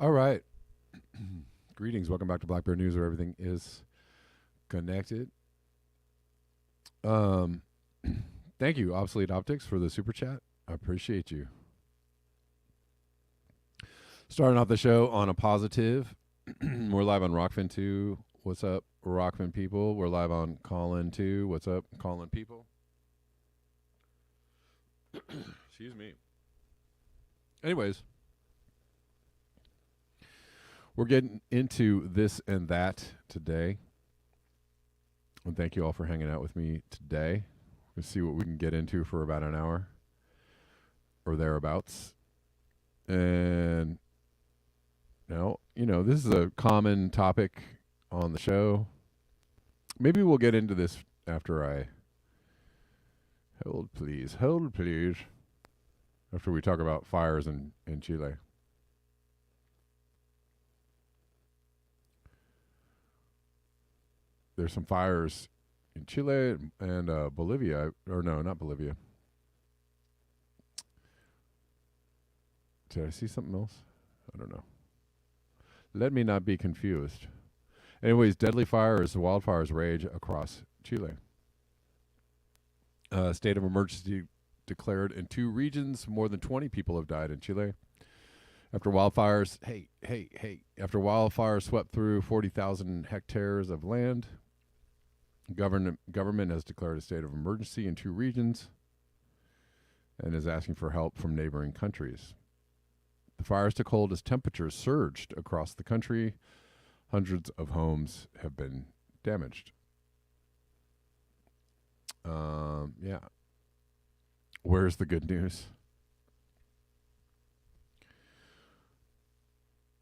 All right. Greetings. Welcome back to Black Bear News, where everything is connected. Thank you, Obsolete Optics, for the super chat. I appreciate you. Starting off the show on a positive. We're live on Rockfin 2. What's up, Rockfin people? We're live on Callin 2. What's up, Callin people? Excuse me. Anyways. We're getting into this and that today. And thank you all for hanging out with me today. We'll see what we can get into for about an hour or thereabouts. And now, this is a common topic on the show. Maybe we'll get into this after I... Hold, please. After we talk about fires in Chile. There's some fires in Chile and Bolivia. Or no, not Bolivia. Did I see something else? I don't know. Let me not be confused. Anyways, deadly fires, wildfires rage across Chile. State of emergency declared in 2 regions. More than 20 people have died in Chile. After wildfires, after wildfires swept through 40,000 hectares of land, government has declared a state of emergency in 2 regions and is asking for help from neighboring countries. The fires took hold as temperatures surged across the country. Hundreds of homes have been damaged. Yeah. Where's the good news?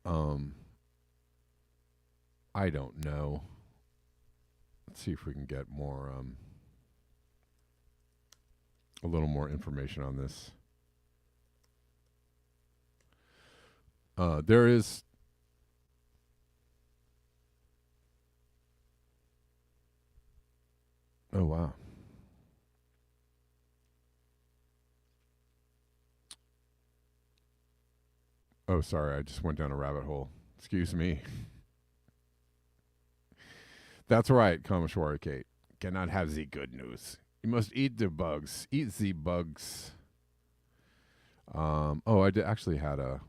I don't know. Let's see if we can get more, a little more information on this. There is... Oh, wow. Oh, sorry, I just went down a rabbit hole. Excuse me. That's right, Kamashwari Kate. Cannot have the good news. You must eat the bugs. Eat the bugs. I actually had a...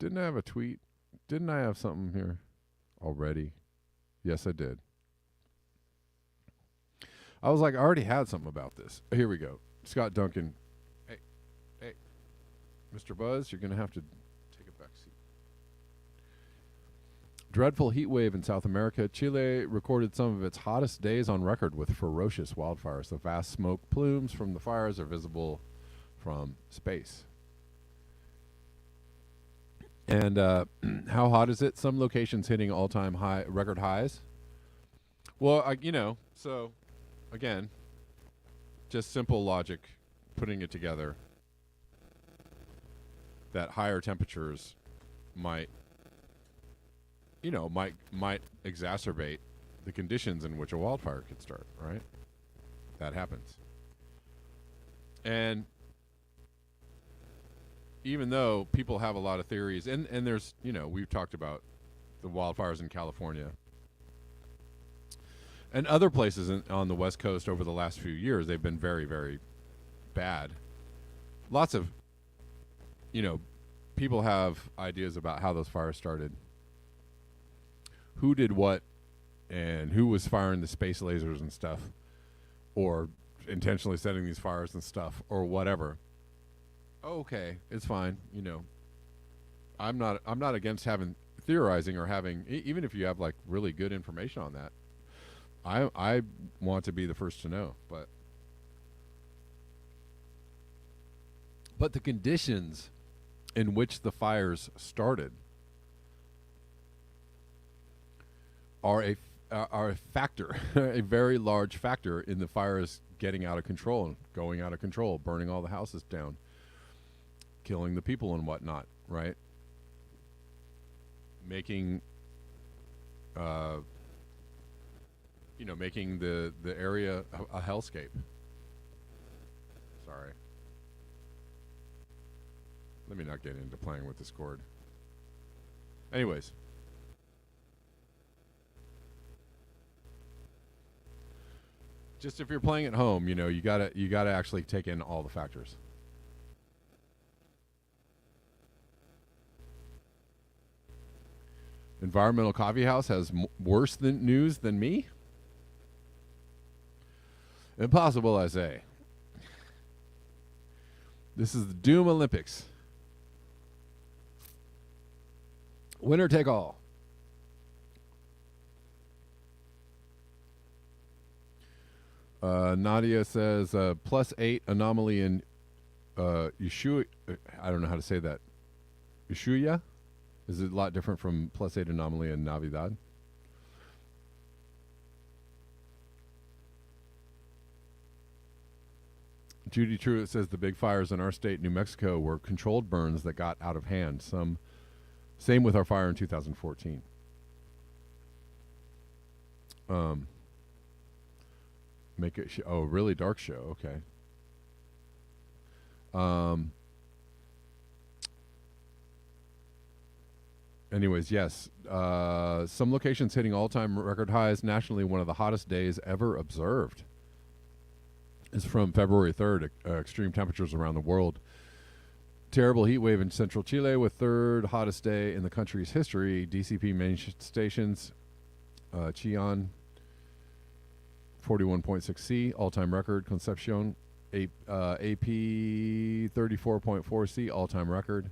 Didn't I have a tweet? Didn't I have something here already? Yes, I did. I was like, I already had something about this. Here we go. Scott Duncan. Hey, Mr. Buzz, you're going to have to take a back seat. Dreadful heat wave in South America. Chile recorded some of its hottest days on record with ferocious wildfires. The vast smoke plumes from the fires are visible from space. And how hot is it? Some locations hitting all-time high record highs. Well, so again, just simple logic, putting it together, that higher temperatures might exacerbate the conditions in which a wildfire could start, right? That happens. And even though people have a lot of theories, and there's, we've talked about the wildfires in California and other places on the West Coast over the last few years, they've been very, very bad. Lots of, people have ideas about how those fires started, who did what, and who was firing the space lasers and stuff, or intentionally setting these fires and stuff, or whatever. Okay, it's fine. I'm not against having theorizing or having, even if you have like really good information on that. I want to be the first to know, but the conditions in which the fires started are a factor, a very large factor in the fires getting out of control and going out of control, burning all the houses down, killing the people and whatnot, right? Making, uh, making the area a hellscape. Sorry, let me not get into playing with this cord. Anyways, just if you're playing at home, you gotta actually take in all the factors. Environmental Coffee House has worse than news than me. Impossible, I say. This is the Doom Olympics. Winner take all. Nadia says +8 anomaly in Ushuaia. I don't know how to say that. Ushuaia? Is it a lot different from +8 anomaly in Navidad? Judy Truitt says the big fires in our state, New Mexico, were controlled burns that got out of hand. Same with our fire in 2014. Make it really dark show. Okay. Anyways, yes. Some locations hitting all-time record highs nationally. One of the hottest days ever observed is from February 3rd. Extreme temperatures around the world. Terrible heat wave in central Chile with third hottest day in the country's history. DCP main stations, Chillán, 41.6 C, all-time record. Concepcion, AP 34.4 C, all-time record.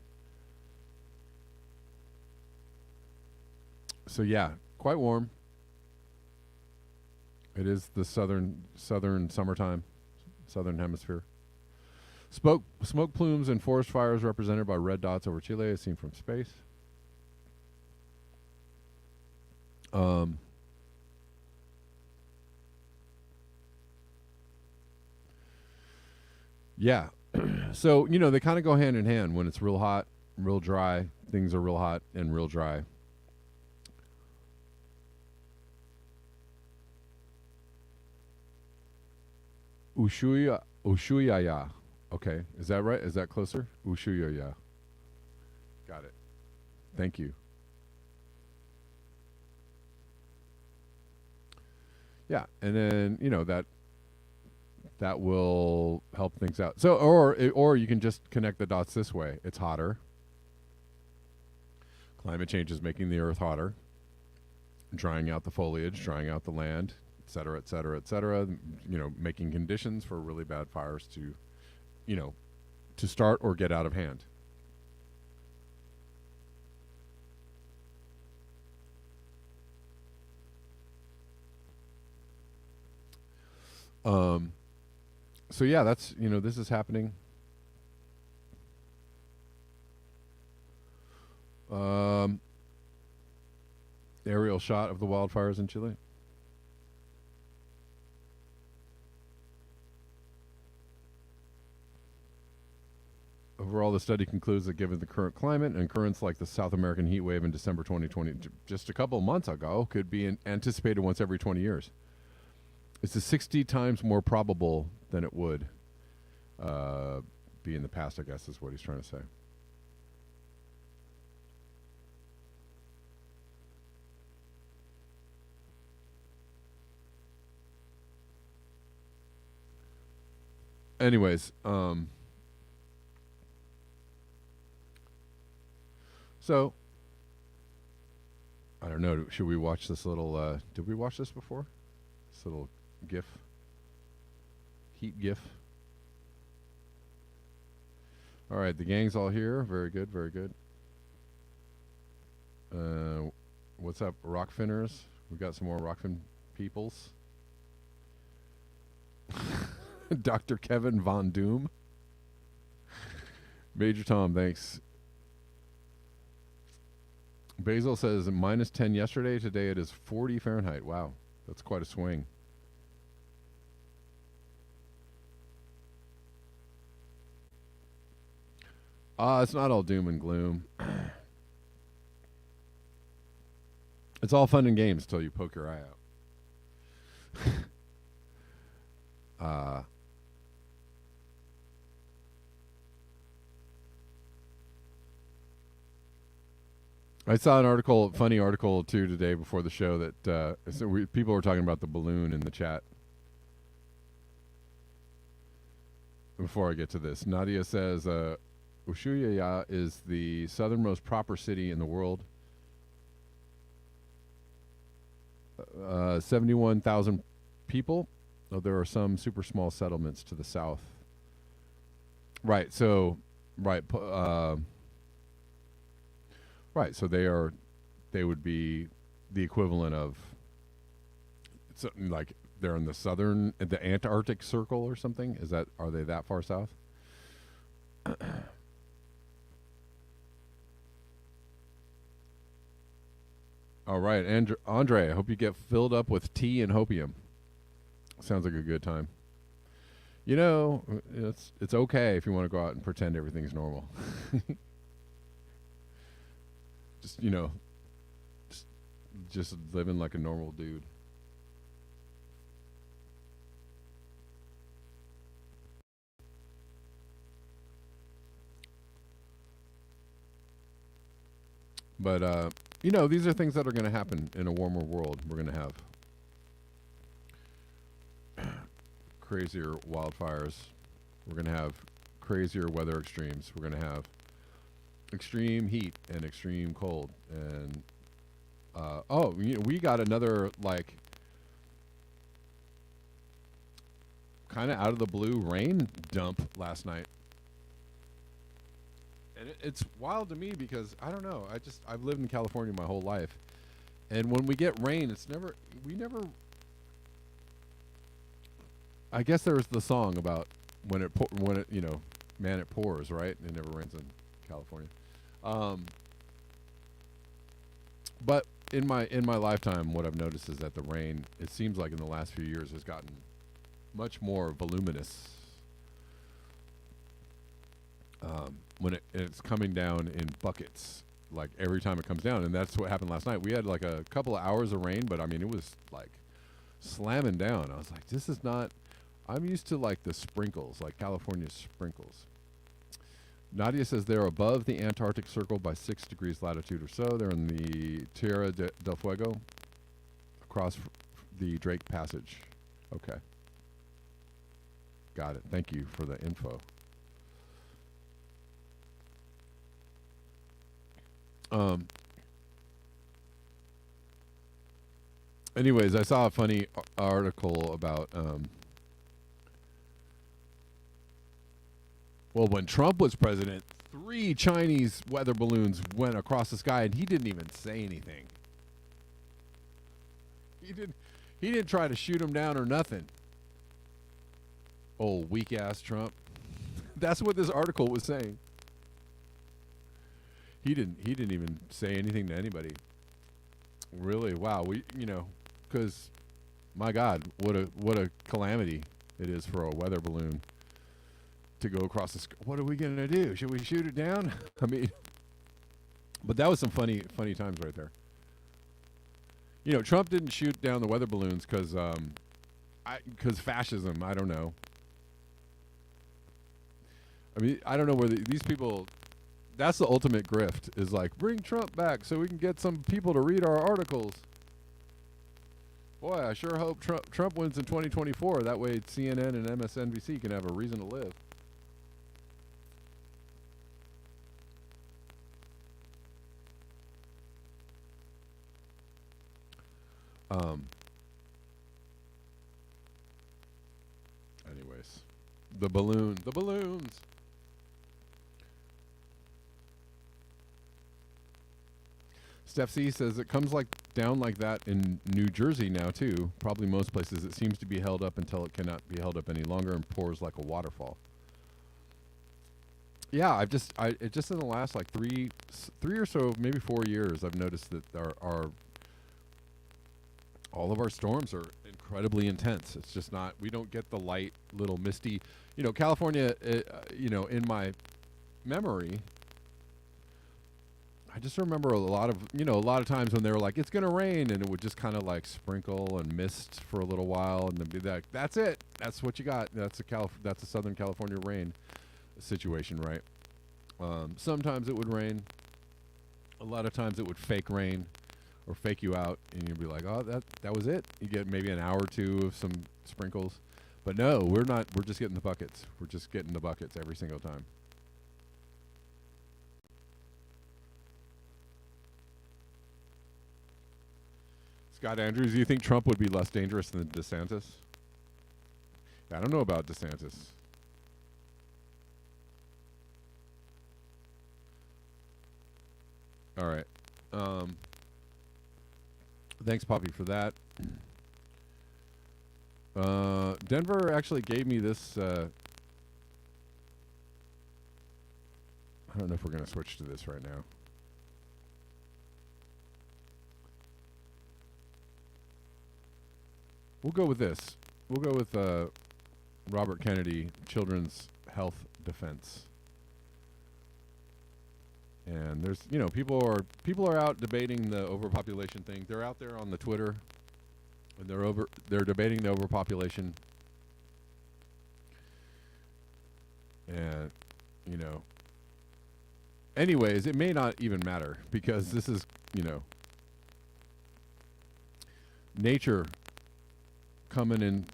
So yeah, quite warm. It is the southern summertime, southern hemisphere. Smoke plumes and forest fires represented by red dots over Chile, as seen from space. Yeah. So, they kind of go hand in hand. When it's real hot, real dry, things are real hot and real dry. Ushuaia. Okay. Is that right? Is that closer? Ushuaia. Got it. Thank you. Yeah. And then, that will help things out. So, or you can just connect the dots this way. It's hotter. Climate change is making the earth hotter, drying out the foliage, drying out the land, et cetera, et cetera, et cetera. Making conditions for really bad fires to start or get out of hand. So yeah, that's, this is happening. Aerial shot of the wildfires in Chile. Overall, the study concludes that given the current climate and currents like the South American heat wave in December 2020, just a couple of months ago, could be anticipated once every 20 years. It's 60 times more probable than it would be in the past, I guess is what he's trying to say. Anyways, so I don't know. Should we watch this little? Did we watch this before? This little GIF, heat GIF. All right, the gang's all here. Very good, very good. What's up, Rockfinners? We got some more Rockfin peoples. Dr. Kevin Von Doom. Major Tom, thanks. Basil says minus 10 yesterday. Today it is 40 Fahrenheit. Wow, that's quite a swing. It's not all doom and gloom. It's all fun and games until you poke your eye out. I saw an article, funny article too, today before the show that people were talking about the balloon in the chat. Before I get to this, Nadia says Ushuaia is the southernmost proper city in the world. 71,000 people, though there are some super small settlements to the south. Right, so, right, right, so they would be the equivalent of something like they're in the Antarctic Circle or something. Are they that far south? All right, Andre, I hope you get filled up with tea and hopium. Sounds like a good time. You know, it's okay if you want to go out and pretend everything's normal. Just, you know, just living like a normal dude. But, you know, these are things that are going to happen in a warmer world. We're going to have crazier wildfires. We're going to have crazier weather extremes. We're going to have extreme heat and extreme cold. And, we got another, like, kind of out of the blue rain dump last night. And it's wild to me because, I don't know, I've lived in California my whole life. And when we get rain, I guess there's the song about when it you know, man, it pours, right? It never rains in California. But in my lifetime, what I've noticed is that the rain, it seems like in the last few years, has gotten much more voluminous. When it's coming down in buckets, like every time it comes down, and that's what happened last night. We had like a couple of hours of rain, but I mean, it was like slamming down. I was like, this is not, I'm used to like the sprinkles, like California sprinkles. Nadia says they're above the Antarctic Circle by 6 degrees latitude or so. They're in the Tierra del Fuego, across the Drake Passage. Okay. Got it. Thank you for the info. Anyways, I saw a funny article about, well, when Trump was president, 3 Chinese weather balloons went across the sky, and he didn't even say anything. He didn't try to shoot him down or nothing. Oh, weak ass Trump. That's what this article was saying. He didn't even say anything to anybody. Really? Wow. Because my God, what a calamity it is for a weather balloon to go across the sky. What are we going to do? Should we shoot it down? I mean, but that was some funny times right there. You know, Trump didn't shoot down the weather balloons because fascism. I don't know. I mean, I don't know where these people. That's the ultimate grift. Is like, bring Trump back so we can get some people to read our articles. Boy, I sure hope Trump wins in 2024. That way, CNN and MSNBC can have a reason to live. Anyways, the balloons. Steph C says it comes like down like that in New Jersey now too. Probably most places. It seems to be held up until it cannot be held up any longer and pours like a waterfall. Yeah, it just in the last like three or so, maybe 4 years, I've noticed that our all of our storms are incredibly intense. It's just not. We don't get the light, little misty. California. In my memory, I just remember a lot of times when they were like, it's going to rain, and it would just kind of like sprinkle and mist for a little while, and then be like, that's it. That's what you got. That's a Southern California rain situation, right? Sometimes it would rain. A lot of times it would fake rain or fake you out, and you'd be like, oh, that was it. You get maybe an hour or two of some sprinkles. But no, we're not. We're just getting the buckets. We're just getting the buckets every single time. Scott Andrews, do you think Trump would be less dangerous than DeSantis? I don't know about DeSantis. All right. Thanks, Poppy, for that. Denver actually gave me this. I don't know if we're going to switch to this right now. We'll go with this. We'll go with Robert Kennedy, Children's Health Defense. And there's, people are out debating the overpopulation thing. They're out there on the Twitter, and they're debating the overpopulation. And, anyways, it may not even matter because this is, nature coming in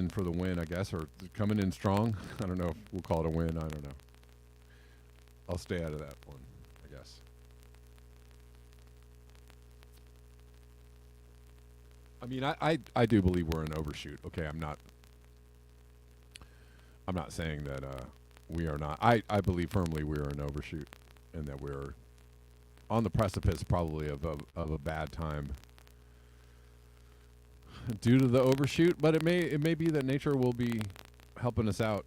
for the win, I guess, or coming in strong. I don't know if we'll call it a win. I don't know. I'll stay out of that one, I guess. I mean, I do believe we're an overshoot. Okay, I'm not saying that we are not. I believe firmly we are an overshoot, and that we're on the precipice probably of a bad time due to the overshoot. But it may be that nature will be helping us out,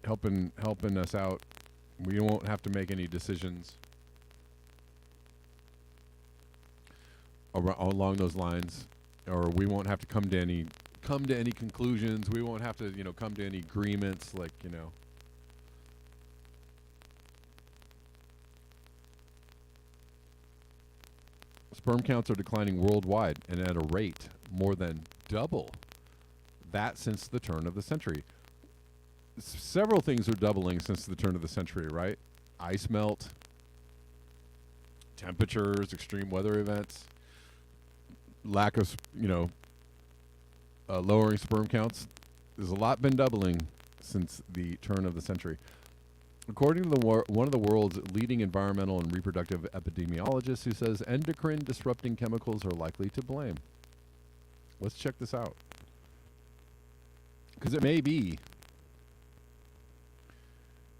helping us out. We won't have to make any decisions along those lines, or we won't have to come to any conclusions. We won't have to come to any agreements, like Sperm counts are declining worldwide and at a rate more than double that since the turn of the century. Several things are doubling since the turn of the century, right? Ice melt, temperatures, extreme weather events, lack of, lowering sperm counts. There's a lot been doubling since the turn of the century. According to one of the world's leading environmental and reproductive epidemiologists, who says endocrine disrupting chemicals are likely to blame. Let's check this out. Because it may be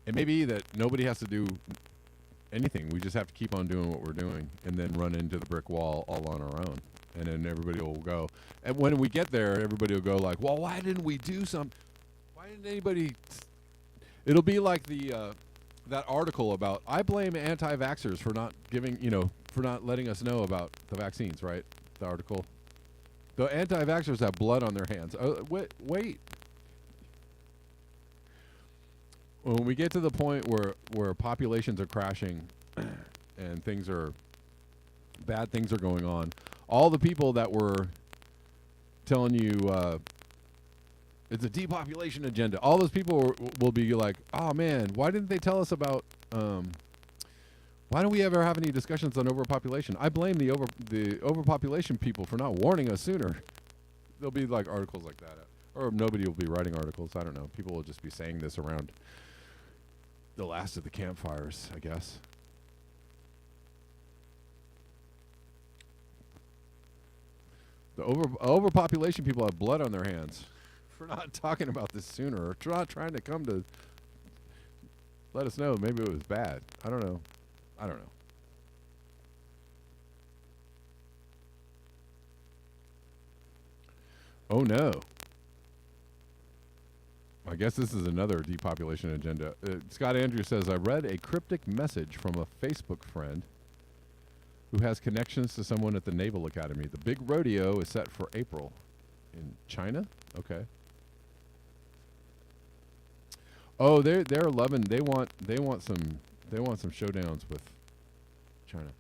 that nobody has to do anything. We just have to keep on doing what we're doing and then run into the brick wall all on our own. And then everybody will go. And when we get there, everybody will go like, well, why didn't we do something? Why didn't anybody... It'll be like that article about, I blame anti-vaxxers for not giving, for not letting us know about the vaccines, right? The article. The anti-vaxxers have blood on their hands. Wait. When we get to the point where populations are crashing and bad things are going on, all the people that were telling you it's a depopulation agenda, all those people will be like, oh man, why didn't they tell us about why don't we ever have any discussions on overpopulation? I blame the overpopulation people for not warning us sooner. There'll be like articles like that, or nobody will be writing articles. I don't know. People will just be saying this around the last of the campfires, I guess. The overpopulation people have blood on their hands for not talking about this sooner, or not trying to come to let us know. Maybe it was bad. I don't know. Oh no. I guess this is another depopulation agenda. Scott Andrews says, I read a cryptic message from a Facebook friend who has connections to someone at the Naval Academy. The big rodeo is set for April in China. Okay. Oh, they're loving. They want some showdowns with China.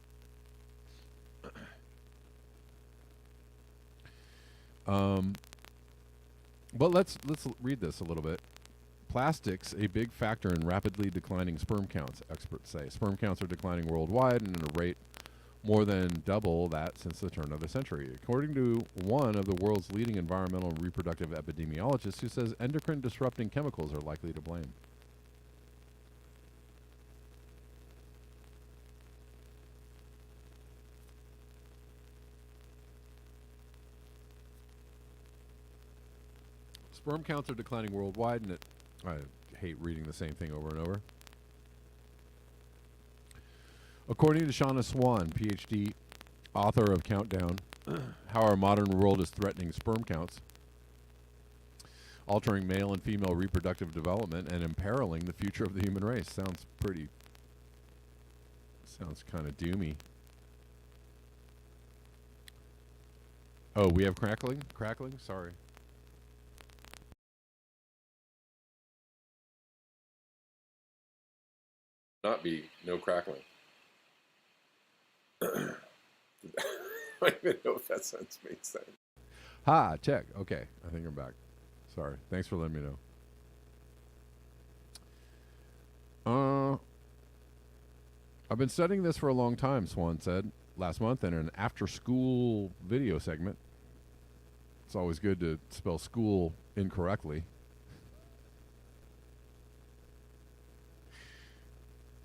But let's read this a little bit. Plastics, a big factor in rapidly declining sperm counts, experts say. Sperm counts are declining worldwide and at a rate more than double that since the turn of the century. According to one of the world's leading environmental and reproductive epidemiologists who says endocrine disrupting chemicals are likely to blame. Sperm counts are declining worldwide, and I hate reading the same thing over and over. According to Shauna Swan, PhD, author of Countdown, How Our Modern World is Threatening Sperm Counts, altering male and female reproductive development, and imperiling the future of the human race. Sounds kind of doomy. Oh, we have crackling? Crackling? Sorry. Not be no crackling. I don't even know if that sentence makes sense. Ha, check. Okay, I think I'm back. Sorry. Thanks for letting me know. I've been studying this for a long time, Swan said last month in an after-school video segment. It's always good to spell school incorrectly.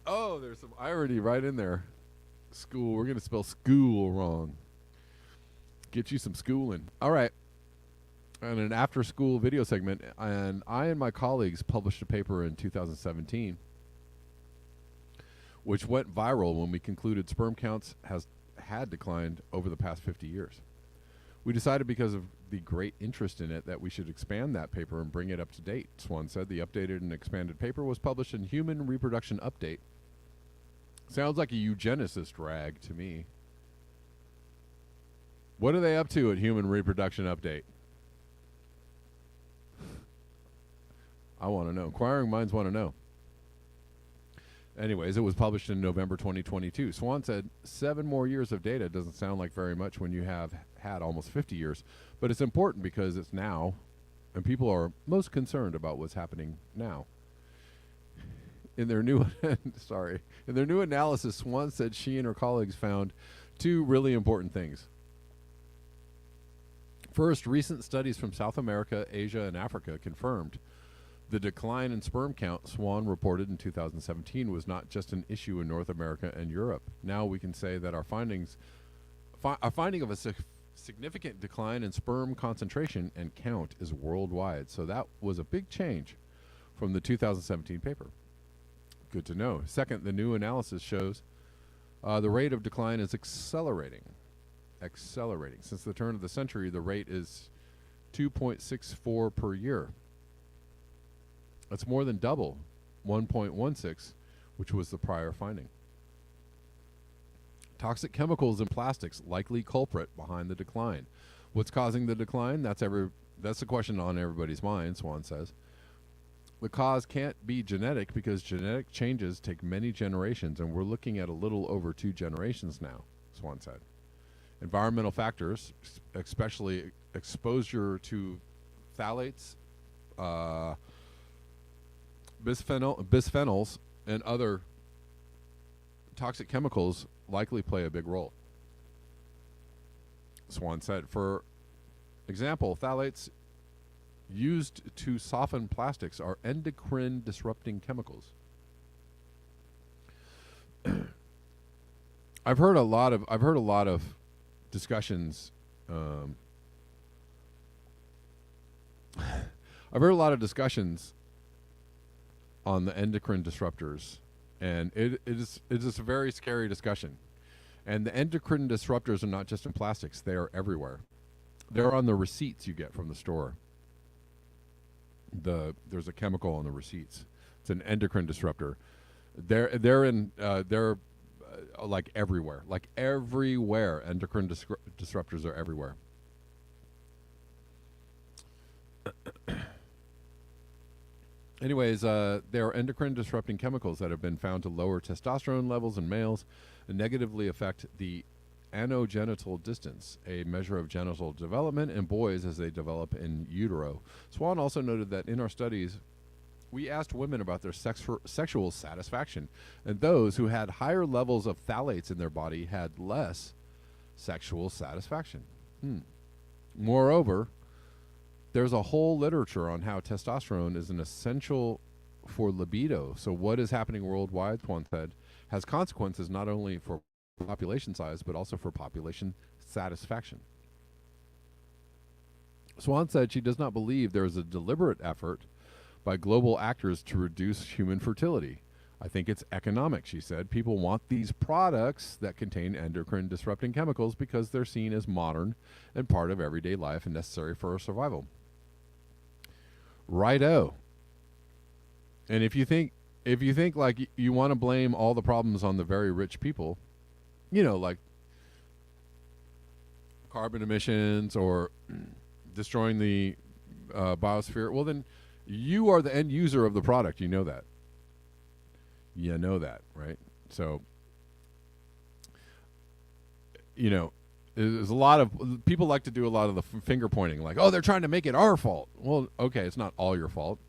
Oh, there's some irony right in there. School. We're going to spell school wrong. Get you some schooling. All right. And an after-school video segment, and I and my colleagues published a paper in 2017, which went viral when we concluded sperm counts had declined over the past 50 years. We decided, because of the great interest in it, that we should expand that paper and bring it up to date. Swan said the updated and expanded paper was published in Human Reproduction Update. Sounds like a eugenicist rag to me. What are they up to at Human Reproduction Update? I want to know. Inquiring minds want to know. Anyways, it was published in November 2022. Swan said 7 more years of data doesn't sound like very much when you have had almost 50 years, but it's important because it's now, and people are most concerned about what's happening now. In their new analysis, Swan said she and her colleagues found 2 really important things. First, recent studies from South America, Asia, and Africa confirmed the decline in sperm count Swan reported in 2017 was not just an issue in North America and Europe. Now we can say that our finding of a significant decline in sperm concentration and count is worldwide. So that was a big change from the 2017 paper. Good to know. Second, the new analysis shows the rate of decline is accelerating. Since the turn of the century, the rate is 2.64 per year. That's more than double 1.16, which was the prior finding. Toxic chemicals in plastics, likely culprit behind the decline. What's causing the decline? That's the question on everybody's mind, Swan says. The cause can't be genetic because genetic changes take many generations, and we're looking at a little over 2 generations now, Swan said. Environmental factors, especially exposure to phthalates, bisphenols, and other toxic chemicals likely play a big role. Swan said, for example, phthalates used to soften plastics are endocrine disrupting chemicals. I've heard a lot of discussions. I've heard a lot of discussions on the endocrine disruptors, and it is a very scary discussion. And the endocrine disruptors are not just in plastics; they are everywhere. They're on the receipts you get from the store. There's a chemical on the receipts. It's an endocrine disruptor. They're like everywhere. Like everywhere. Endocrine disruptors are everywhere. Anyways, there are endocrine disrupting chemicals that have been found to lower testosterone levels in males and negatively affect the anogenital distance, a measure of genital development in boys as they develop in utero. Swan also noted that in our studies, we asked women about their sexual satisfaction, and those who had higher levels of phthalates in their body had less sexual satisfaction. Moreover, there's a whole literature on how testosterone is an essential for libido. So what is happening worldwide, Swan said, has consequences not only for population size, but also for population satisfaction. Swan said she does not believe there is a deliberate effort by global actors to reduce human fertility. I think it's economic, she said. People want these products that contain endocrine disrupting chemicals because they're seen as modern and part of everyday life and necessary for our survival. Righto. And if you think like you want to blame all the problems on the very rich people, like carbon emissions or destroying the biosphere, well then you are the end user of the product. You know that. You know that, right? So, there's a lot of people like to do a lot of the finger pointing, like, oh, they're trying to make it our fault. Well, okay, it's not all your fault.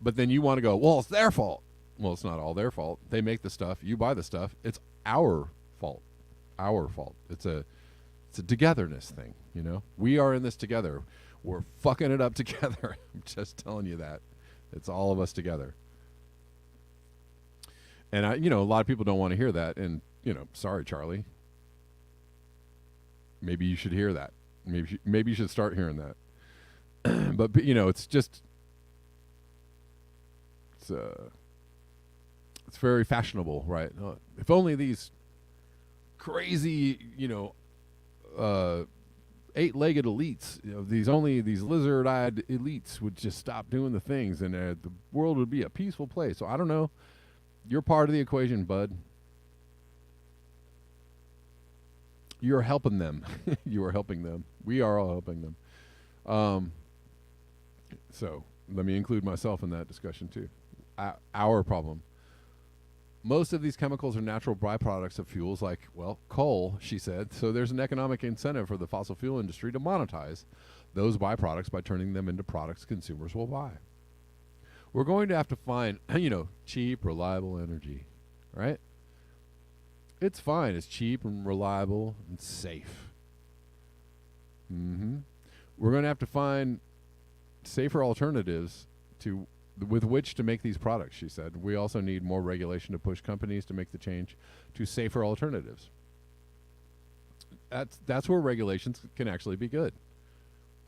But then you want to go, well, it's their fault. Well, it's not all their fault. They make the stuff. You buy the stuff. It's our fault. Our fault. It's a togetherness thing, We are in this together. We're fucking it up together. I'm just telling you that. It's all of us together. And a lot of people don't want to hear that. And, sorry, Charlie. Maybe you should hear that. Maybe you should start hearing that. But it's just it's very fashionable, right? If only these crazy, eight-legged elites, these lizard-eyed elites would just stop doing the things, and the world would be a peaceful place. So I don't know. You're part of the equation, bud. You're helping them. You are helping them. We are all helping them. So let me include myself in that discussion too. Our problem. Most of these chemicals are natural byproducts of fuels like, coal, she said. So there's an economic incentive for the fossil fuel industry to monetize those byproducts by turning them into products consumers will buy. We're going to have to find, cheap, reliable energy, right? It's fine. It's cheap and reliable and safe. We're going to have to find safer alternatives with which to make these products, she said. We also need more regulation to push companies to make the change to safer alternatives. That's where regulations can actually be good.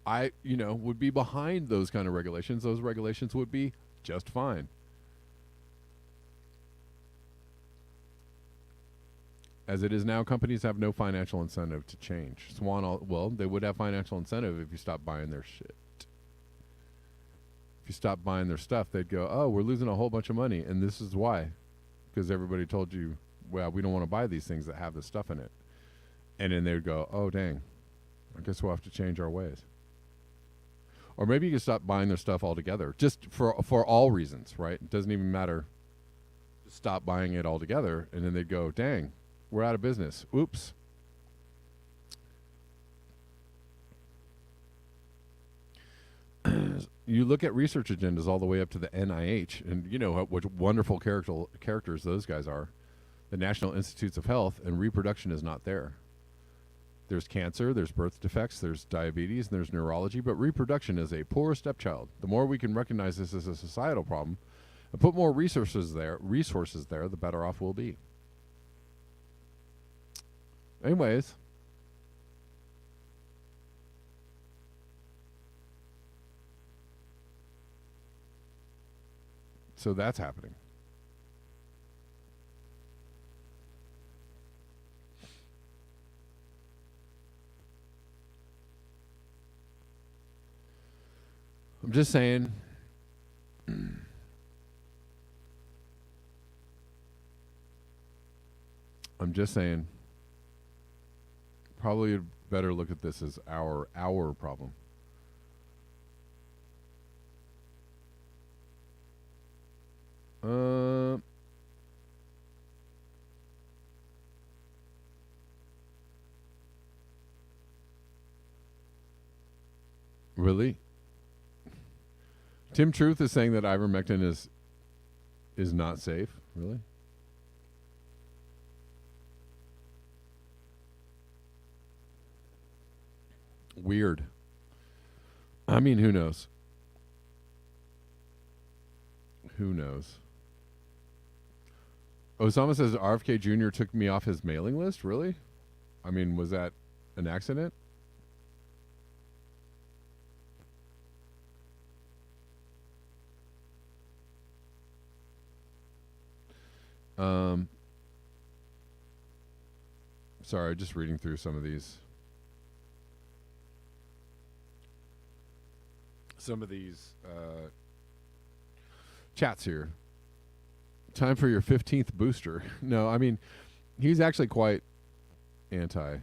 I, would be behind those kind of regulations. Those regulations would be just fine. As it is now, companies have no financial incentive to change. They would have financial incentive if you stopped buying their shit. If you stopped buying their stuff, they'd go, oh, we're losing a whole bunch of money, and this is why. Because everybody told you, well, we don't want to buy these things that have this stuff in it. And then they'd go, oh, dang, I guess we'll have to change our ways. Or maybe you can stop buying their stuff altogether, just for all reasons, right? It doesn't even matter. Just stop buying it altogether, and then they'd go, dang, we're out of business. Oops. You look at research agendas all the way up to the NIH, and you know what wonderful characters those guys are. The National Institutes of Health, and reproduction is not there. There's cancer, there's birth defects, there's diabetes, and there's neurology, but reproduction is a poor stepchild. The more we can recognize this as a societal problem and put more resources there, the better off we'll be. Anyways, so that's happening. I'm just saying. I'm just saying. Probably better look at this as our problem. Uh, really? Tim Truth is saying that ivermectin is not safe. Really? Weird. I mean, who knows? Who knows? Osama says RFK Jr. took me off his mailing list. Really? I mean, was that an accident? Um, sorry, just reading through some of these. Chats here. Time for your 15th booster. No, I mean, he's actually quite anti.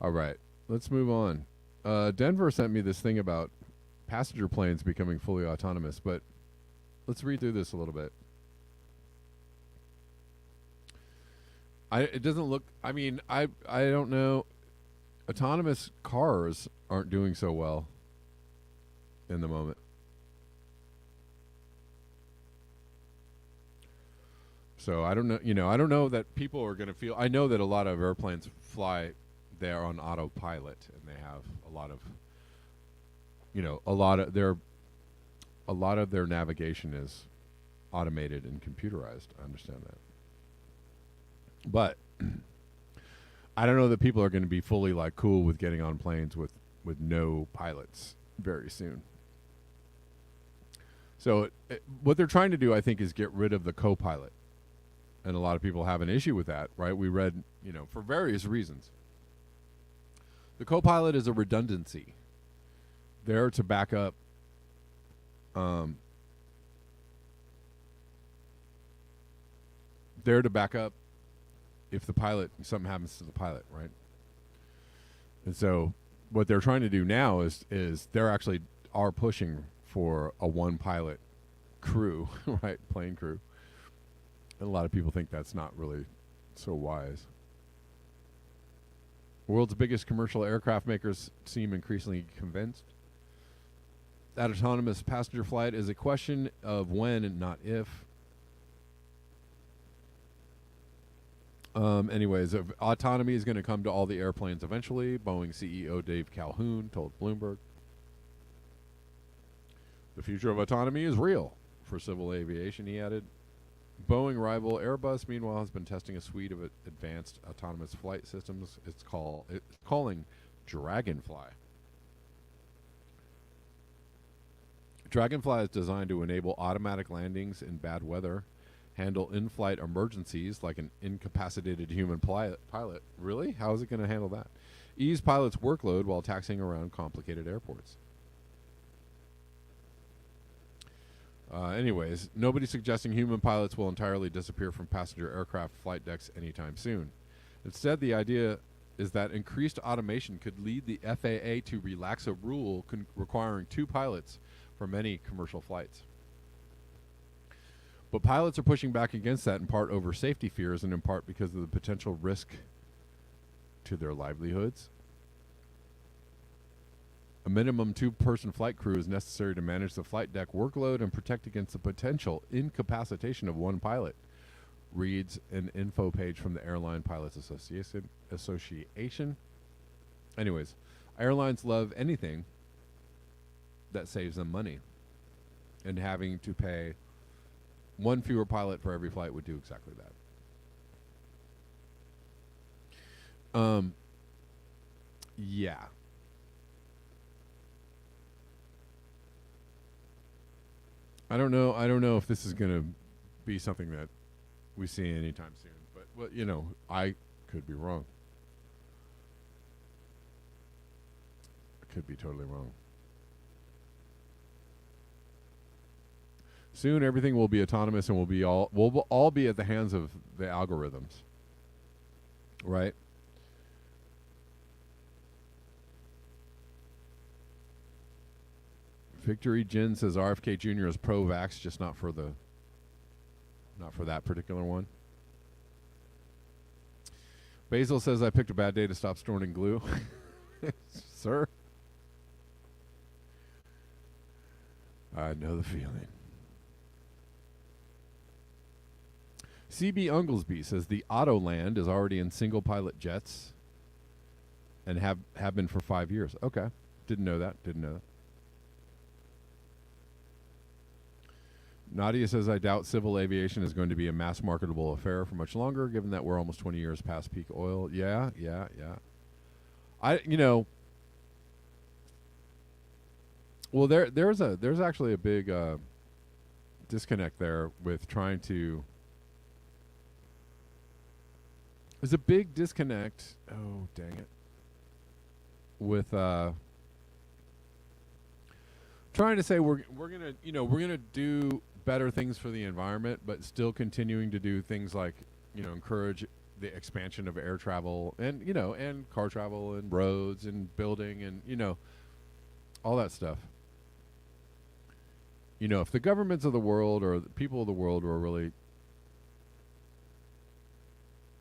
All right, let's move on. Denver sent me this thing about passenger planes becoming fully autonomous, but let's read through this a little bit. It doesn't look. I mean, I don't know. Autonomous cars aren't doing so well in the moment. So I don't know. I don't know that people are going to feel. I know that a lot of airplanes fly there on autopilot, and they have a lot of, a lot of their navigation is automated and computerized. I understand that, but I don't know that people are going to be fully like cool with getting on planes with no pilots very soon. So what they're trying to do, I think, is get rid of the co-pilot, and a lot of people have an issue with that, right? We read, for various reasons. The co-pilot is a redundancy. There to back up. There to back up if something happens to the pilot, right? And so what they're trying to do now is they're actually are pushing for a one pilot crew, right? Plane crew. And a lot of people think that's not really so wise. World's biggest commercial aircraft makers seem increasingly convinced that autonomous passenger flight is a question of when and not if. Anyways, autonomy is going to come to all the airplanes eventually. Boeing CEO Dave Calhoun told Bloomberg. The future of autonomy is real for civil aviation, he added. Boeing rival Airbus, meanwhile, has been testing a suite of advanced autonomous flight systems. It's calling Dragonfly. Dragonfly is designed to enable automatic landings in bad weather, handle in-flight emergencies like an incapacitated human pilot. Really? How is it going to handle that? Ease pilots' workload while taxiing around complicated airports. Anyways, nobody's suggesting human pilots will entirely disappear from passenger aircraft flight decks anytime soon. Instead, the idea is that increased automation could lead the FAA to relax a rule requiring 2 pilots for many commercial flights. But pilots are pushing back against that in part over safety fears and in part because of the potential risk to their livelihoods. A minimum 2-person flight crew is necessary to manage the flight deck workload and protect against the potential incapacitation of one pilot, reads an info page from the Airline Pilots Association. Anyways, airlines love anything that saves them money, and having to pay one fewer pilot for every flight would do exactly that. Yeah. I don't know if this is going to be something that we see anytime soon. But Could be wrong. Could be totally wrong. Soon everything will be autonomous and we'll all be at the hands of the algorithms. Right? Victory Jin says RFK Jr. is pro-vax, just not for that particular one. Basil says I picked a bad day to stop storing glue. Sir? I know the feeling. CB Unglesby says the Autoland is already in single pilot jets and have been for 5 years. Okay. Didn't know that. Nadia says, I doubt civil aviation is going to be a mass marketable affair for much longer, given that we're almost 20 years past peak oil. Yeah. Well, there's actually a big disconnect there with trying to. There's a big disconnect. Oh, dang it. With trying to say we're gonna do better things for the environment, but still continuing to do things like encourage the expansion of air travel and and car travel and roads and building and all that stuff. If the governments of the world or the people of the world were really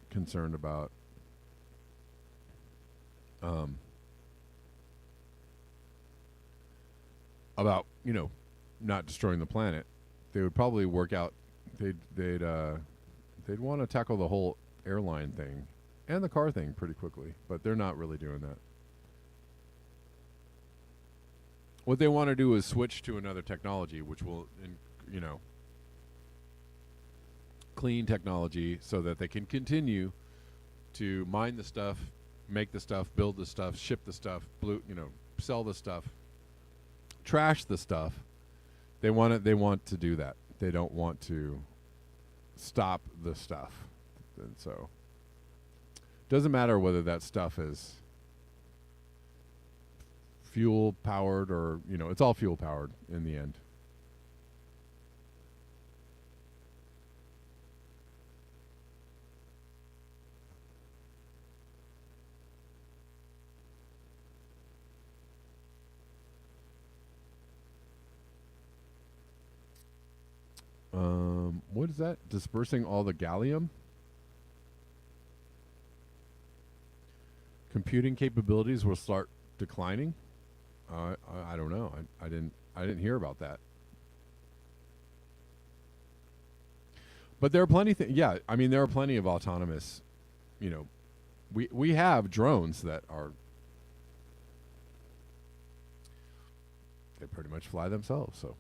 concerned about not destroying the planet, they would probably work out. They'd want to tackle the whole airline thing and the car thing pretty quickly, but they're not really doing that. What they want to do is switch to another technology, which will, clean technology, so that they can continue to mine the stuff, make the stuff, build the stuff, ship the stuff, sell the stuff, trash the stuff. They want to do that. They don't want to stop the stuff. And so doesn't matter whether that stuff is fuel powered or it's all fuel powered in the end. What is that? Dispersing all the gallium? Computing capabilities will start declining? I don't know. I didn't hear about that. But there are plenty there are plenty of autonomous, we have drones that are, they pretty much fly themselves, so.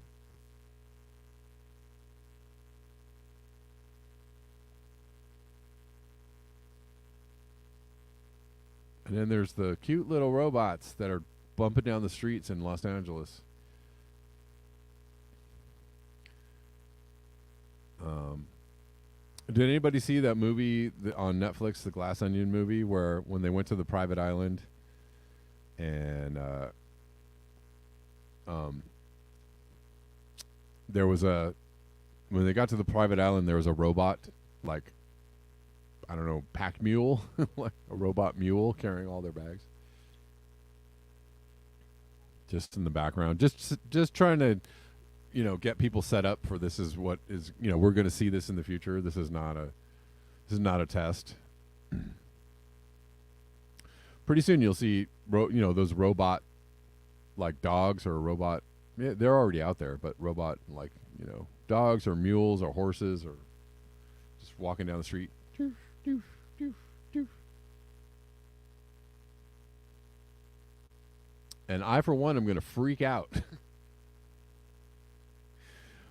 And then there's the cute little robots that are bumping down the streets in Los Angeles. Did anybody see that movie on Netflix, the Glass Onion movie, where when they went to the private island and when they got to the private island, there was a robot, like, I don't know, pack mule, like a robot mule carrying all their bags. Just in the background, just trying to, get people set up for this is what is, we're going to see this in the future. This is not a test. Pretty soon you'll see, those robot, like dogs or robot. Yeah, they're already out there, but robot like dogs or mules or horses or just walking down the street. Doof, doof, doof, doof. And I, for one, am going to freak out.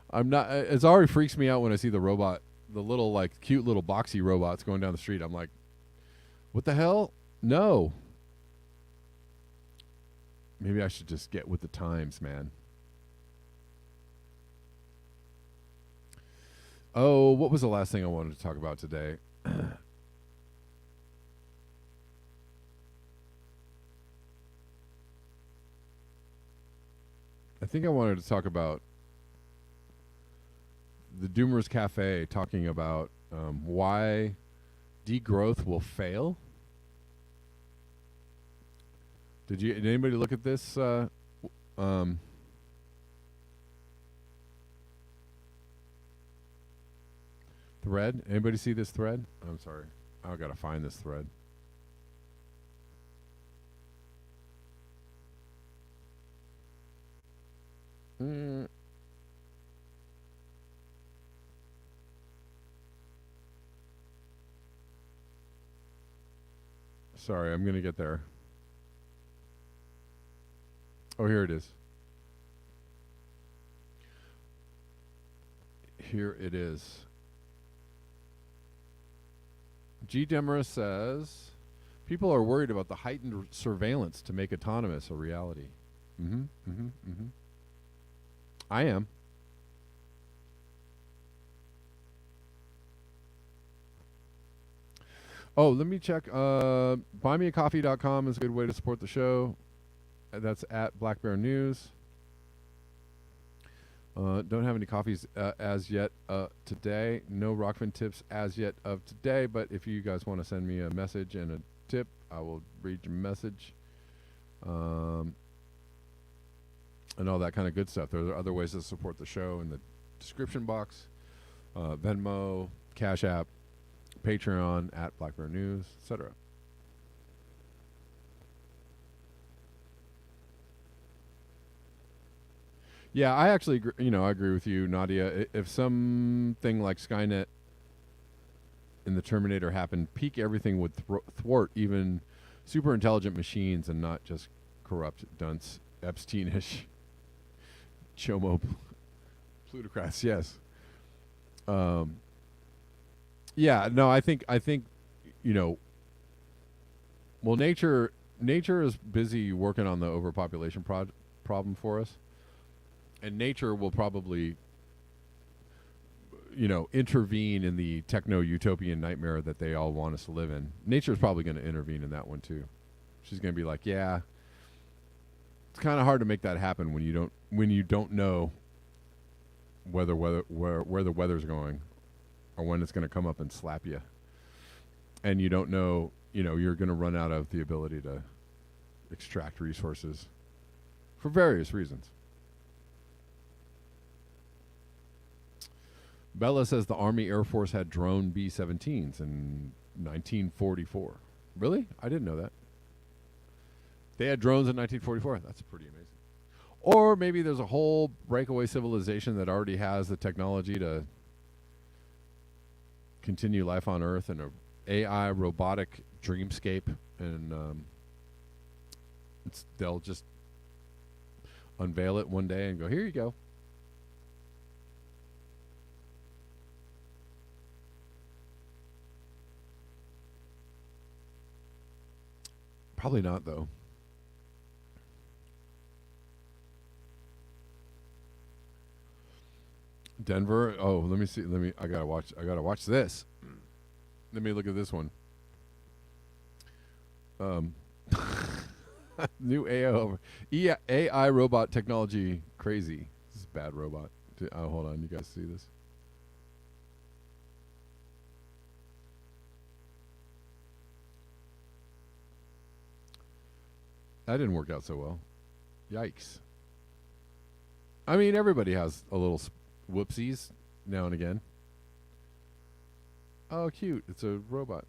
I'm not. It already freaks me out when I see the robot, the little like cute little boxy robots going down the street. I'm like, what the hell? No. Maybe I should just get with the times, man. Oh, what was the last thing I wanted to talk about today? I think I wanted to talk about the Doomers Cafe, talking about why degrowth will fail. Did anybody look at this thread? Anybody see this thread? I'm sorry. I gotta find this thread. Sorry, I'm gonna get there. Oh, here it is. Here it is. G. Demarest says, people are worried about the heightened surveillance to make autonomous a reality. I am. Oh, let me check. Buymeacoffee.com is a good way to support the show. That's at Black Bear News. Don't have any coffees as yet today. No Rockfin tips as yet of today, but if you guys want to send me a message and a tip, I will read your message. And all that kind of good stuff. There are other ways to support the show in the description box. Venmo, Cash App, Patreon, at Black Bear News, etc. Yeah, I actually, I agree with you, Nadia. If something like Skynet and the Terminator happened, peak everything would thwart even super intelligent machines and not just corrupt dunce, Epsteinish, chomo plutocrats. Yes. Yeah. No, I think, well, nature is busy working on the overpopulation problem for us. And nature will probably, intervene in the techno-utopian nightmare that they all want us to live in. Nature's probably going to intervene in that one too. She's going to be like, yeah, it's kind of hard to make that happen when you don't know where the weather's going, or when it's going to come up and slap you, and you don't know, you're going to run out of the ability to extract resources for various reasons. Bella says the Army Air Force had drone B-17s in 1944. Really? I didn't know that. They had drones in 1944. That's pretty amazing. Or maybe there's a whole breakaway civilization that already has the technology to continue life on Earth in a AI robotic dreamscape, and they'll just unveil it one day and go, here you go. Probably not, though. Denver. Oh, let me see. I gotta watch this. Let me look at this one. New AI robot technology crazy. This is bad robot. Oh, hold on. You guys see this? That didn't work out so well. Yikes. I mean, everybody has a little whoopsies now and again. Oh, cute. It's a robot.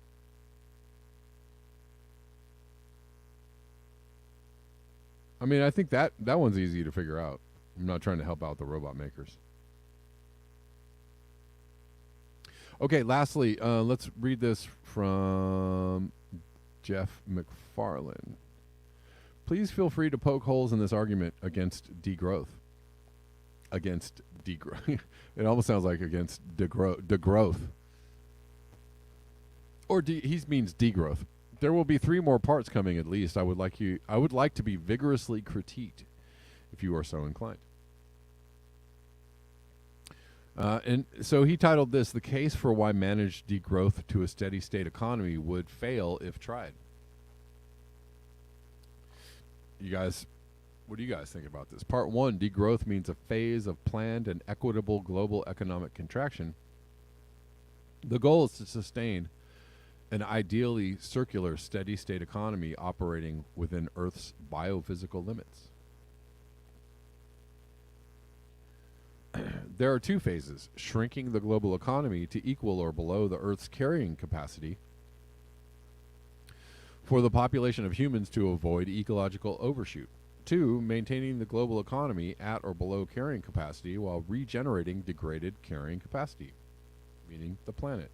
I mean, I think that one's easy to figure out. I'm not trying to help out the robot makers. Okay, lastly, let's read this from Jeff McFarland. Please feel free to poke holes in this argument against degrowth. Against degrowth. It almost sounds like against degrowth. Or he means degrowth. There will be 3 more parts coming at least. I would like to be vigorously critiqued, if you are so inclined. And so he titled this, "The Case for Why Managed Degrowth to a Steady State Economy Would Fail If Tried." You guys What do you guys think about this? Part one, degrowth means a phase of planned and equitable global economic contraction. The goal is to sustain an ideally circular, steady state economy operating within Earth's biophysical limits. There are two phases: shrinking the global economy to equal or below the Earth's carrying capacity for the population of humans to avoid ecological overshoot. Two, maintaining the global economy at or below carrying capacity while regenerating degraded carrying capacity, meaning the planet.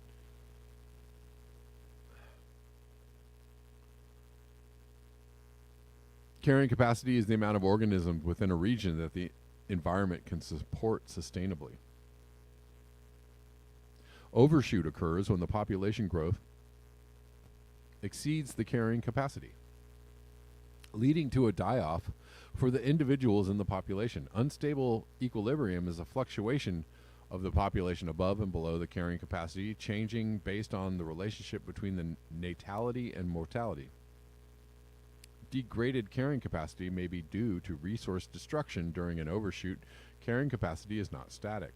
Carrying capacity is the amount of organisms within a region that the environment can support sustainably. Overshoot occurs when the population growth exceeds the carrying capacity, leading to a die-off for the individuals in the population. Unstable equilibrium is a fluctuation of the population above and below the carrying capacity, changing based on the relationship between the natality and mortality. Degraded carrying capacity may be due to resource destruction during an overshoot. Carrying capacity is not static.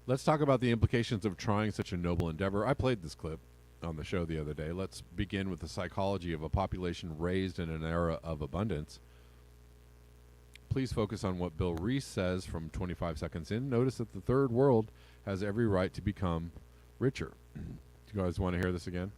Let's talk about the implications of trying such a noble endeavor. I played this clip on the show the other day. Let's begin with the psychology of a population raised in an era of abundance. Please focus on what Bill Reese says from 25 seconds in. Notice that the third world has every right to become richer. Do you guys want to hear this again?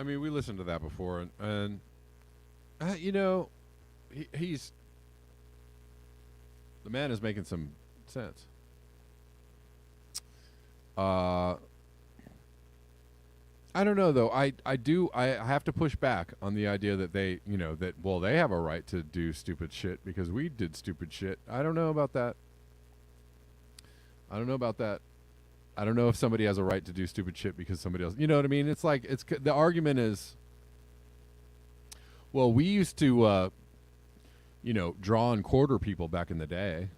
I mean, we listened to that before, and you know, he's the man is making some sense. I don't know though. I have to push back on the idea that they, you know, that they have a right to do stupid shit because we did stupid shit. I don't know about that. I don't know about that. I don't know if somebody has a right to do stupid shit because somebody else, you know what I mean? It's like, the argument is, well, we used to, you know, draw and quarter people back in the day,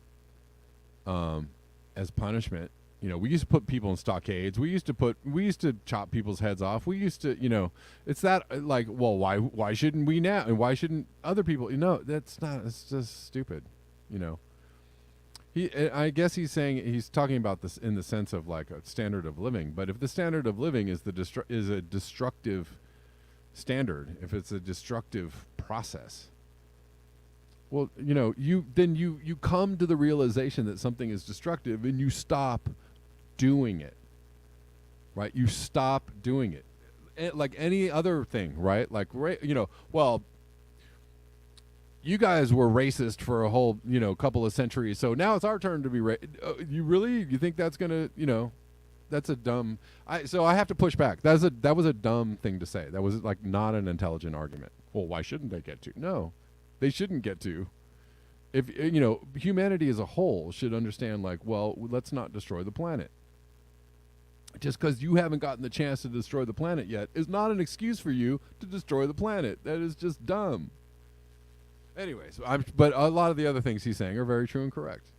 as punishment. You know, we used to put people in stockades. We used to chop people's heads off. We used to, you know, it's that, like, well, why shouldn't we now? And why shouldn't other people? You know, that's not, it's just stupid, you know. I guess he's talking about this in the sense of like a standard of living. But if the standard of living is a destructive standard, if it's a destructive process, Well, you come to the realization that something is destructive and you stop doing it. Right? You stop doing it. Like any other thing, right? Like, well, you guys were racist for a whole, couple of centuries, so now it's our turn to be you think that's going to, that's a dumb so I have to push back. That was a dumb thing to say. That was like not an intelligent argument. Well, why shouldn't they get to? No. They shouldn't get to. If humanity as a whole should understand, like, well, let's not destroy the planet. Just because you haven't gotten the chance to destroy the planet yet is not an excuse for you to destroy the planet. That is just dumb. Anyways, but a lot of the other things he's saying are very true and correct.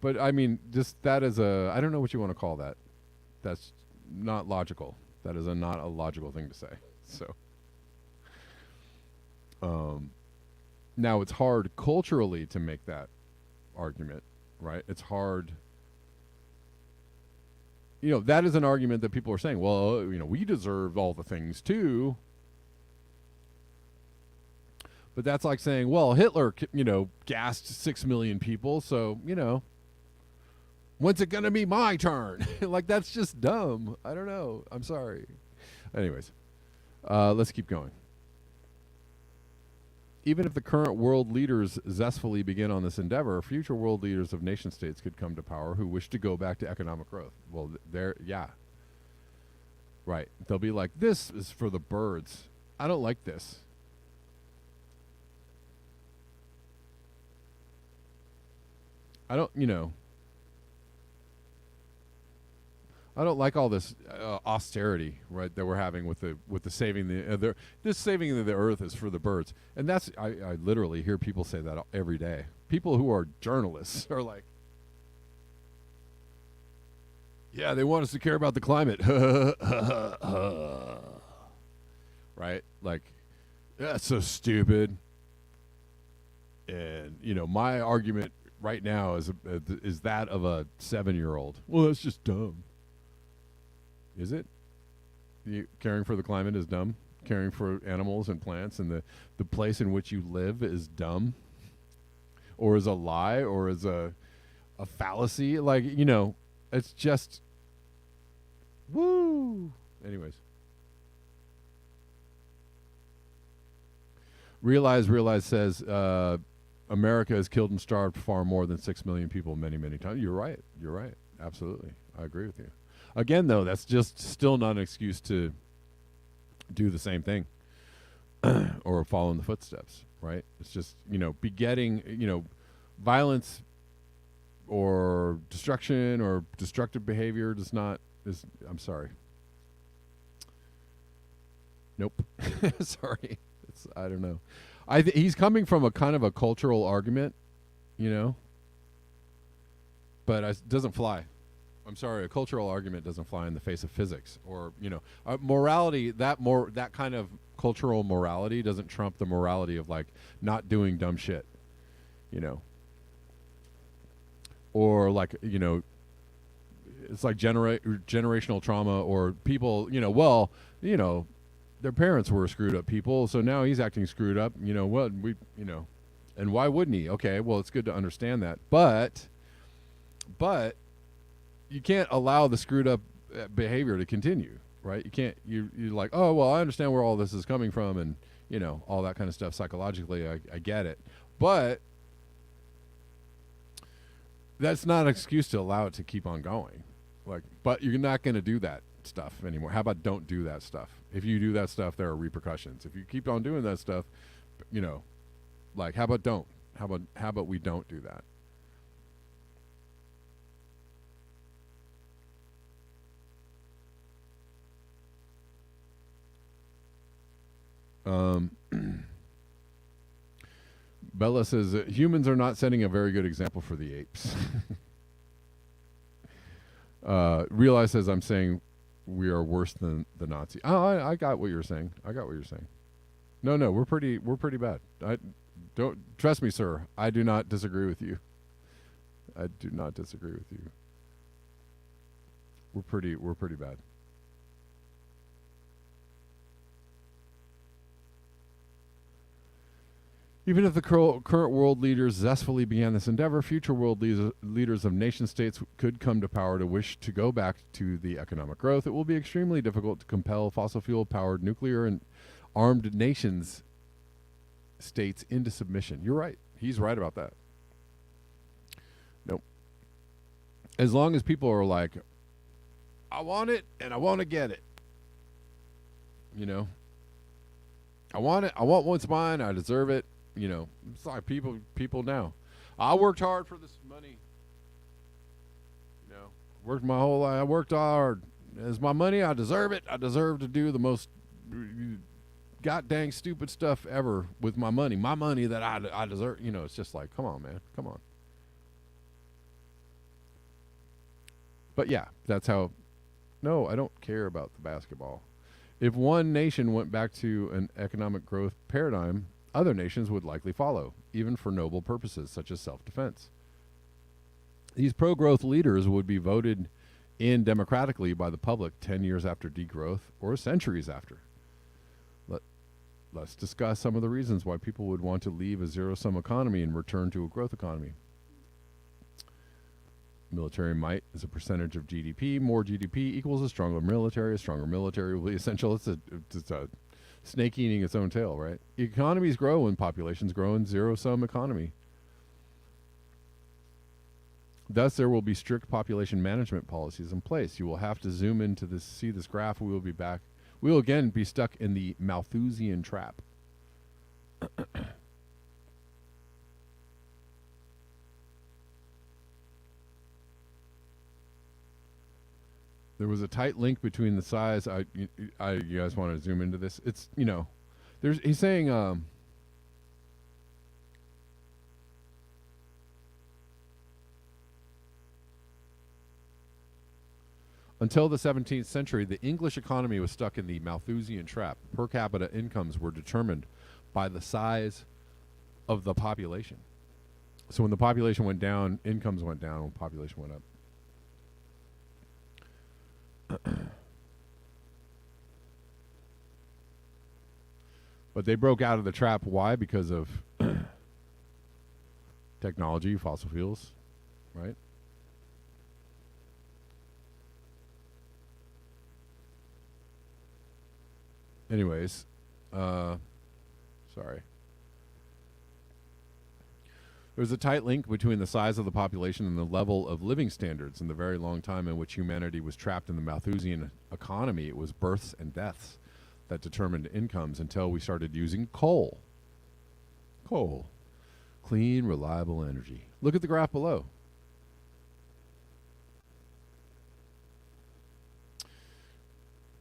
But I mean, just that is I don't know what you want to call that. That's not logical. That is not a logical thing to say. So, now it's hard culturally to make that argument, right? It's hard. That is an argument that people are saying, well, we deserve all the things too. But that's like saying, well, Hitler, gassed 6 million people, so, when's it going to be my turn? Like, that's just dumb. I don't know. I'm sorry. Anyways, let's keep going. Even if the current world leaders zestfully begin on this endeavor, future world leaders of nation states could come to power who wish to go back to economic growth. Well, yeah. Right. They'll be like, this is for the birds. I don't like this. I don't like all this austerity, right, that we're having with the saving this saving of the earth is for the birds, and that's I literally hear people say that every day. People who are journalists are like, yeah, they want us to care about the climate, right? Like, that's so stupid. And my argument right now is that of a 7-year-old. Well, that's just dumb. Is it? Caring for the climate is dumb? Caring for animals and plants and the place in which you live is dumb? Or is a lie? Or is a fallacy? Like, it's just, woo! Anyways. Realize says, America has killed and starved far more than 6 million people many, many times. You're right. Absolutely. I agree with you. Again, though, that's just still not an excuse to do the same thing or follow in the footsteps, right? It's just, begetting, violence or destruction or destructive behavior I'm sorry. Nope. Sorry. I don't know. He's coming from a kind of a cultural argument, but it doesn't fly. I'm sorry, a cultural argument doesn't fly in the face of physics or, morality. That kind of cultural morality doesn't trump the morality of like not doing dumb shit, or like, it's like generational trauma or people, their parents were screwed up people, so now he's acting screwed up. And why wouldn't he? Okay, well, it's good to understand that, but you can't allow the screwed up behavior to continue, right? You can't. You're like, oh well, I understand where all this is coming from, and all that kind of stuff psychologically. I get it, but that's not an excuse to allow it to keep on going. Like, but you're not going to do that stuff anymore. How about don't do that stuff? If you do that stuff, there are repercussions. If you keep on doing that stuff, like, how about don't? How about we don't do that? Bella says humans are not setting a very good example for the apes. Realize says I'm saying we are worse than the Nazi. Oh, I got what you're saying. No, we're pretty bad. I don't trust me, sir. I do not disagree with you. We're pretty bad. Even if the current world leaders zestfully began this endeavor, future world leaders of nation states could come to power to wish to go back to the economic growth. It will be extremely difficult to compel fossil fuel powered nuclear and armed nations states into submission. You're right. He's right about that. Nope. As long as people are like, I want it and I want to get it. You know, I want it. I want what's mine. I deserve it. You know, it's like people now. I worked hard for this money. You know, worked my whole life. I worked hard. It's my money. I deserve it. I deserve to do the most god dang stupid stuff ever with my money. My money that I deserve. You know, it's just like, come on, man. Come on. But yeah, that's how. No, I don't care about the basketball. If one nation went back to an economic growth paradigm, other nations would likely follow, even for noble purposes such as self-defense. These pro-growth leaders would be voted in democratically by the public 10 years after degrowth or centuries after. Let's discuss some of the reasons why people would want to leave a zero-sum economy and return to a growth economy. Military might is a percentage of GDP. More GDP equals a stronger military. A stronger military will be essential. It's a snake eating its own tail, right? Economies grow when populations grow in zero-sum economy. Thus, there will be strict population management policies in place. You will have to zoom into this, see this graph. We will be back. We will again be stuck in the Malthusian trap. There was a tight link between the size. You guys want to zoom into this? It's, you know, he's saying, until the 17th century, the English economy was stuck in the Malthusian trap. Per capita incomes were determined by the size of the population. So when the population went down, incomes went down. When population went up. But they broke out of the trap. Why? Because of technology, fossil fuels, right? Anyways, sorry. There's a tight link between the size of the population and the level of living standards. In the very long time in which humanity was trapped in the Malthusian economy, it was births and deaths that determined incomes until we started using coal. Coal. Clean, reliable energy. Look at the graph below.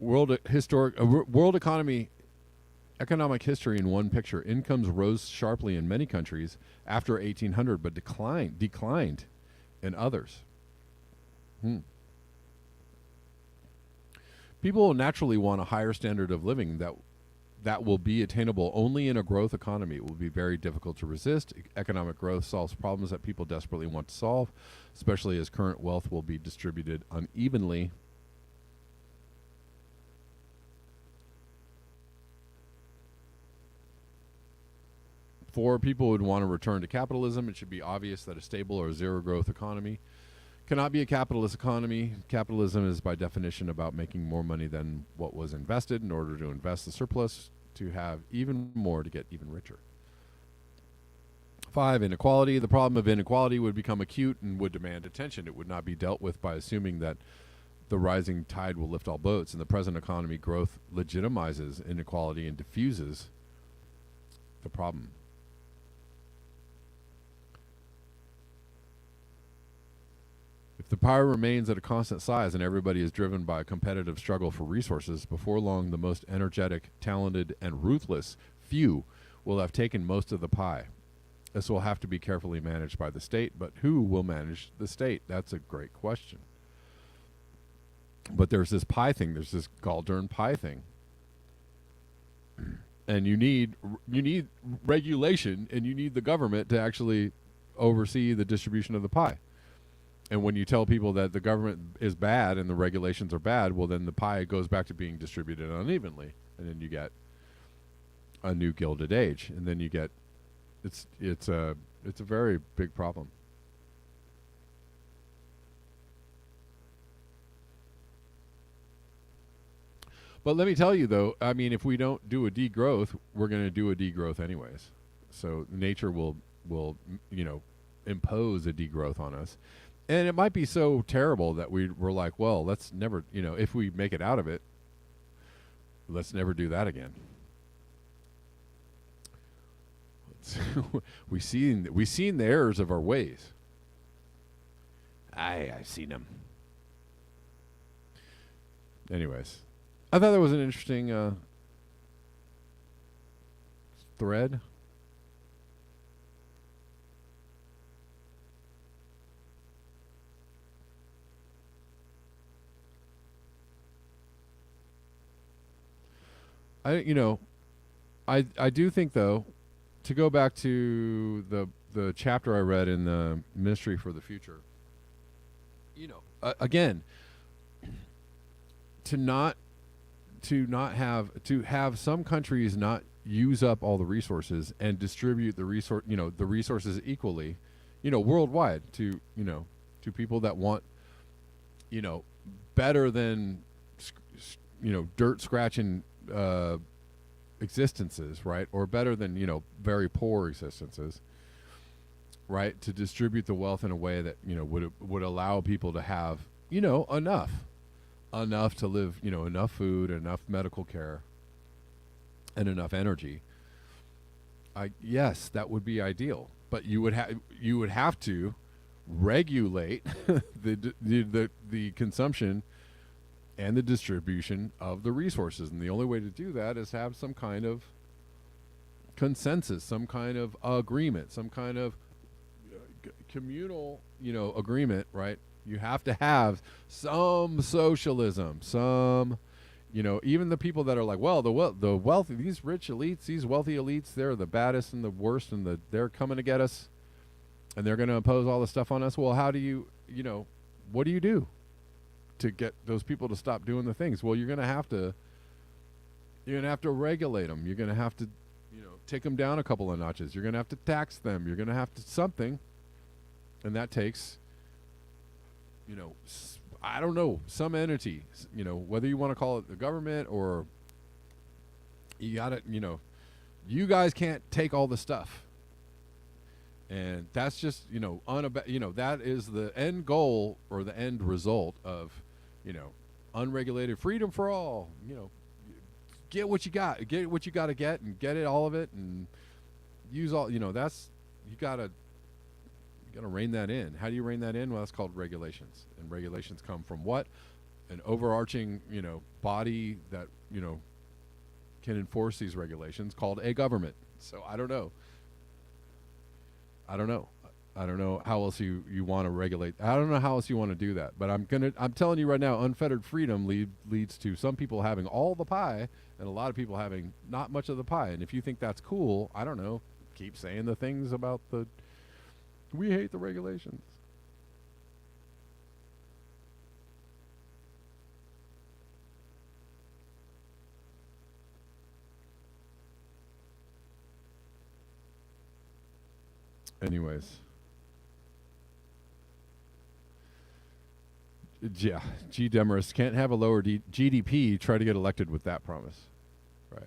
World economic history in one picture. Incomes rose sharply in many countries after 1800, but declined in others. People will naturally want a higher standard of living that will be attainable only in a growth economy. It will be very difficult to resist. Economic growth solves problems that people desperately want to solve, especially as current wealth will be distributed unevenly. For people who would want to return to capitalism, it should be obvious that a stable or zero-growth economy cannot be a capitalist economy. Capitalism is by definition about making more money than what was invested in order to invest the surplus to have even more to get even richer. 5, inequality. The problem of inequality would become acute and would demand attention. It would not be dealt with by assuming that the rising tide will lift all boats. In the present economy, growth legitimizes inequality and diffuses the problem. If the pie remains at a constant size and everybody is driven by a competitive struggle for resources, before long the most energetic, talented, and ruthless few will have taken most of the pie. This will have to be carefully managed by the state, but who will manage the state? That's a great question. But there's this pie thing. There's this gall-darn pie thing. And you need regulation, and you need the government to actually oversee the distribution of the pie. And when you tell people that the government is bad and the regulations are bad, well, then the pie goes back to being distributed unevenly. And then you get a new Gilded Age. And then you get It's a very big problem. But let me tell you though, I mean, if we don't do a degrowth, we're going to do a degrowth anyways. So nature will impose a degrowth on us, and it might be so terrible that we're like, well, let's never, if we make it out of it, let's never do that again. We seen the errors of our ways. I've seen them. Anyways, I thought that was an interesting thread. I you know I do think though, to go back to the chapter I read in the Ministry for the Future, again, to not to have some countries not use up all the resources and distribute the resources equally, worldwide to people that want, you know better than dirt scratching existences, right? Or better than, very poor existences, right? To distribute the wealth in a way that, would allow people to have, enough to live, enough food, enough medical care, and enough energy. Yes, that would be ideal, but you would have to regulate the consumption and the distribution of the resources. And the only way to do that is have some kind of consensus, some kind of agreement, some kind of communal, agreement, right? You have to have some socialism, some, even the people that are like, well, the wealthy, these rich elites, these wealthy elites, they're the baddest and the worst, and they're coming to get us, and they're going to impose all this stuff on us. Well, how do what do you do to get those people to stop doing the things? Well, you're going to have to regulate them. You're going to have to, take them down a couple of notches. You're going to have to tax them. You're going to have to something, and that takes, I don't know, some entity, whether you want to call it the government or you got to, you guys can't take all the stuff. And that's just, that is the end goal or the end result of, unregulated freedom for all. Get what you got, get what you got to get, and get it, all of it, and use all. That's you got to rein that in. How do you rein that in? Well, that's called regulations, and regulations come from what? An overarching, body that can enforce these regulations called a government. So I don't know. I don't know. I don't know how else you want to regulate. I don't know how else you want to do that. But I'm telling you right now, unfettered freedom leads to some people having all the pie and a lot of people having not much of the pie. And if you think that's cool, I don't know. Keep saying the things about we hate the regulations. Anyways. Yeah, G. Demarest can't have a lower GDP. Try to get elected with that promise, right?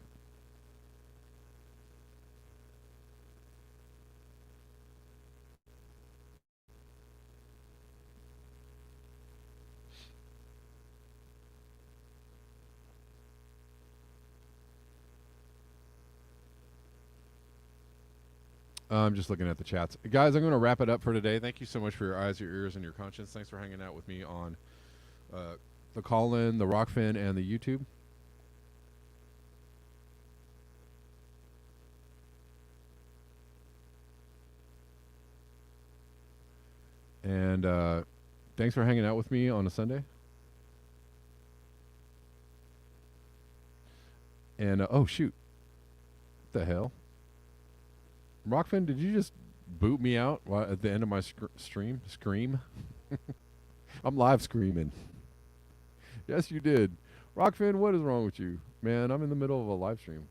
I'm just looking at the chats, guys. I'm going to wrap it up for today. Thank you so much for your eyes, your ears, and your conscience. Thanks for hanging out with me on the call-in, the Rockfin, and the YouTube. And thanks for hanging out with me on a Sunday. And oh shoot, what the hell, Rockfin, did you just boot me out at the end of my stream? Scream. I'm live screaming. Yes, you did. Rockfin, what is wrong with you? Man, I'm in the middle of a live stream.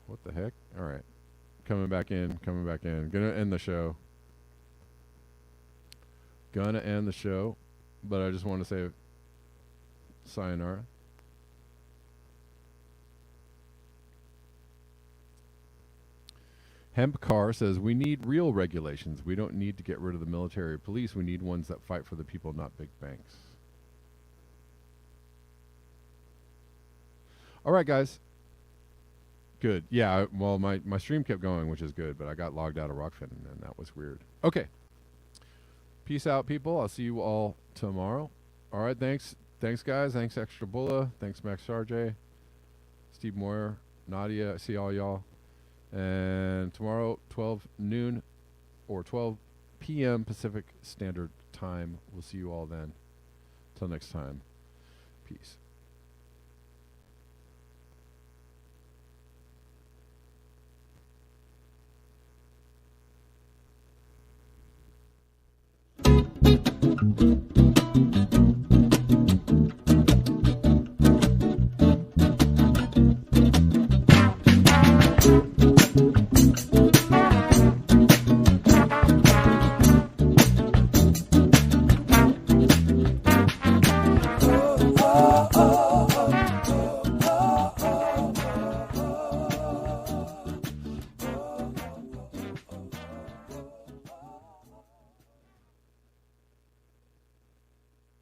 What the heck? All right. Coming back in. Gonna end the show. But I just want to say sayonara. Hemp Car says, we need real regulations. We don't need to get rid of the military or police. We need ones that fight for the people, not big banks. All right, guys. Good. Yeah, well, my stream kept going, which is good, but I got logged out of Rockfin, and that was weird. Okay. Peace out, people. I'll see you all tomorrow. All right, thanks. Thanks, guys. Thanks, Extra Bulla. Thanks, Max Sarjay. Steve Moyer. Nadia. I see all y'all. And tomorrow, 12 noon or 12 p.m. Pacific Standard Time. We'll see you all then. Till next time. Peace.